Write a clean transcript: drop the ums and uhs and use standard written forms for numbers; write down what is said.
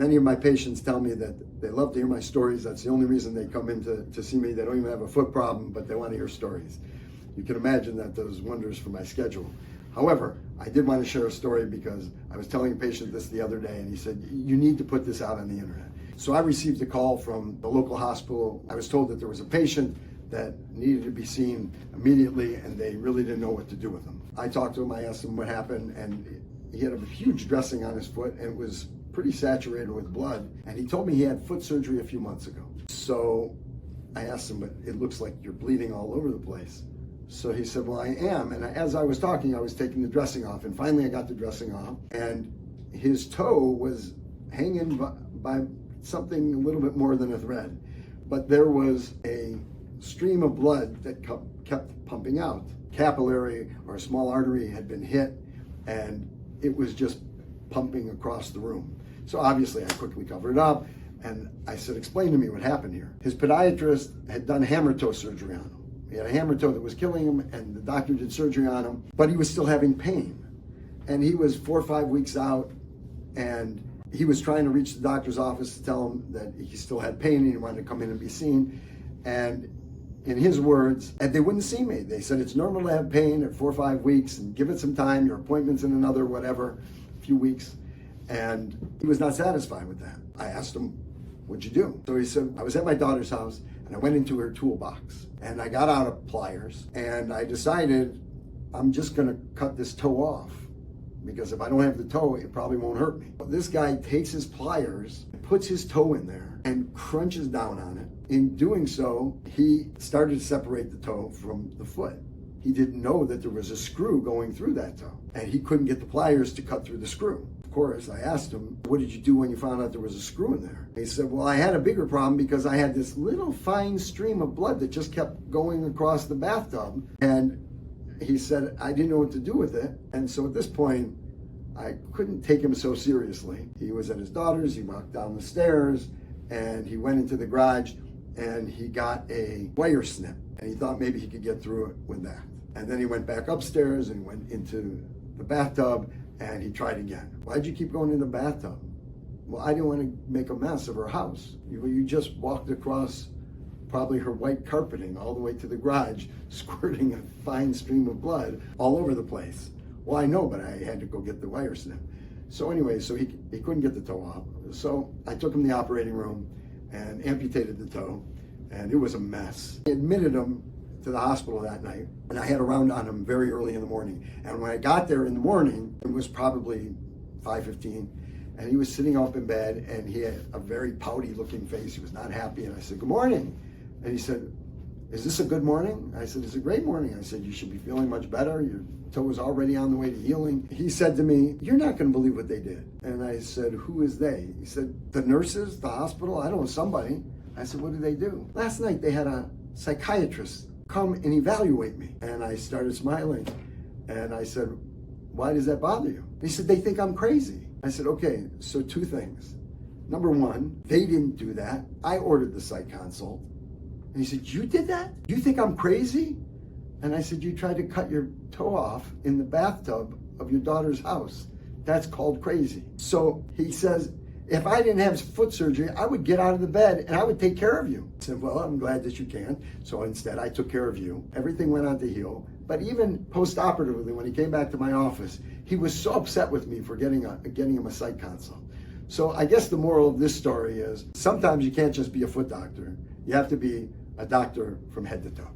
Many of my patients tell me that they love to hear my stories. That's the only reason they come in to see me. They don't even have a foot problem, but they want to hear stories. You can imagine that does wonders for my schedule. However, I did want to share a story because I was telling a patient this the other day, and he said, you need to put this out on the internet. So I received a call from the local hospital. I was told that there was a patient that needed to be seen immediately, and they really didn't know what to do with him. I talked to him, I asked him what happened, and he had a huge dressing on his foot, and it was pretty saturated with blood. And he told me he had foot surgery a few months ago. So I asked him, but it looks like you're bleeding all over the place. So he said, well, I am. And as I was talking, I was taking the dressing off, and finally I got the dressing off, and his toe was hanging by something a little bit more than a thread. But there was a stream of blood that kept pumping out. Capillary or a small artery had been hit, and it was just pumping across the room. So obviously I quickly covered it up, and I said, explain to me what happened here. His podiatrist had done hammer toe surgery on him. He had a hammer toe that was killing him, and the doctor did surgery on him, but he was still having pain. And he was 4 or 5 weeks out, and he was trying to reach the doctor's office to tell him that he still had pain and he wanted to come in and be seen. And in his words, and they wouldn't see me. They said, it's normal to have pain at 4 or 5 weeks, and give it some time, your appointment's in another, whatever, few weeks. And he was not satisfied with that. I asked him, what'd you do? So he said, I was at my daughter's house, and I went into her toolbox, and I got out a pliers, and I decided I'm just gonna cut this toe off, because if I don't have the toe, it probably won't hurt me. But this guy takes his pliers, puts his toe in there, and crunches down on it. In doing so, he started to separate the toe from the foot. He didn't know that there was a screw going through that toe, and he couldn't get the pliers to cut through the screw. Of course, I asked him, what did you do when you found out there was a screw in there? He said, well, I had a bigger problem because I had this little fine stream of blood that just kept going across the bathtub. And he said, I didn't know what to do with it. And so at this point, I couldn't take him so seriously. He was at his daughter's, he walked down the stairs, and he went into the garage, and he got a wire snip, and he thought maybe he could get through it with that. And then he went back upstairs and went into the bathtub, and he tried again. Why'd you keep going in the bathtub? Well, I didn't want to make a mess of her house. You just walked across probably her white carpeting all the way to the garage, squirting a fine stream of blood all over the place. Well, I know, but I had to go get the wire snip. So anyway, so he couldn't get the toe off. So I took him to the operating room and amputated the toe, and it was a mess. I admitted him to the hospital that night, and I had a round on him very early in the morning. And when I got there in the morning, it was probably 5:15, and he was sitting up in bed, and he had a very pouty looking face. He was not happy, and I said, good morning. And he said, is this a good morning? I said, it's a great morning. I said, you should be feeling much better. Your toe is already on the way to healing. He said to me, you're not gonna believe what they did. And I said, who is they? He said, the nurses, the hospital, I don't know, somebody. I said, what did they do? Last night they had a psychiatrist come and evaluate me. And I started smiling. And I said, why does that bother you? He said, they think I'm crazy. I said, okay, so 2 things. Number 1, they didn't do that. I ordered the psych consult. And he said, you did that? You think I'm crazy? And I said, you tried to cut your toe off in the bathtub of your daughter's house. That's called crazy. So he says, if I didn't have foot surgery, I would get out of the bed and I would take care of you. I said, well, I'm glad that you can. So instead, I took care of you. Everything went on to heal. But even post-operatively, when he came back to my office, he was so upset with me for getting him a psych consult. So I guess the moral of this story is sometimes you can't just be a foot doctor. You have to be a doctor from head to toe.